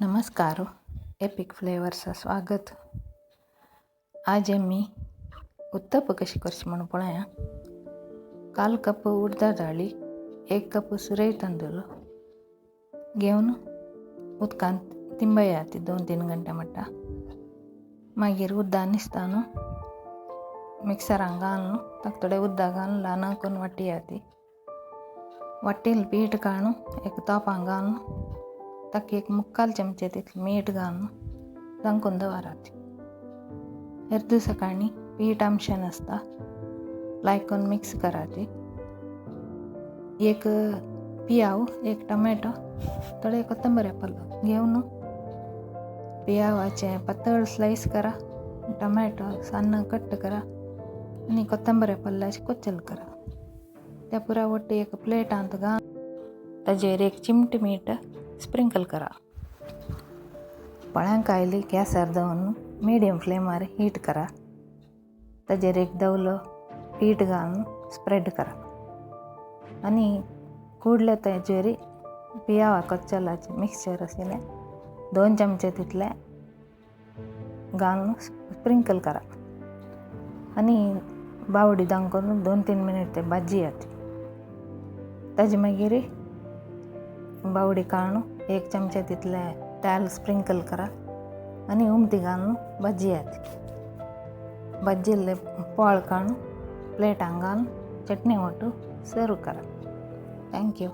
नमस्कार, एपिक फ्लेवर्सचं स्वागत. आज मी उत्तप्प कशी करची म्हणून पळया. 1 कप उडदाळ डाळी, 1 कप सुरई तांदूळ घेऊन उदकान तिंबया ती 2-3 घंटे मट्टा. मागीर उद्दा निसतान मिक्सरान घालून ताका थोडे उद्दा घालून ल्हान करून वाट्टिया ती. वाट्टेल पीठ काडून एक तोपान घालून ताका 1/4 चमचे तितलें मीठ घालून दांकून दवरात. हेर दिसाकाणी पीठ आमचें नासता लायक करून मिक्स करात. एक पियाव, एक टोमॅटो, थोडे कोथंबरी पल्ल घेऊन पियावाचे पातळ स्लाइस करा, टोमॅटो सಣ್ಣ कट करा आणि कोथंबरी पल्लाची कोचल करा. त्या पुरा ಒಟ್ಟು एक प्लेटांत घालून ताजेर 1 चिमटी मीठ स्प्रिंकल करा. पळ्यांक आयली गॅसार दवरून मिडियम फ्लेमार हीट करा. ताजेर 1 दवलो पीठ घालून स्प्रेड करा आणि कुडले ताजेर पियावा कोचलाचे मिक्सचर आशिल्लें 2 चमचे तितले घालून स्प्रिंकल करा आणि बावडी दांकून 2-3 मिनिट ते भाजयात. ताजे मागीर बावडी काडून 1 चमचे तितले तेल स्प्रिंकल करा आणि उमती घालून भाजयात. भाजिल्ले पोळ काडून प्लेटान घालून चटणी वांटून सर्व करा. थँक्यू.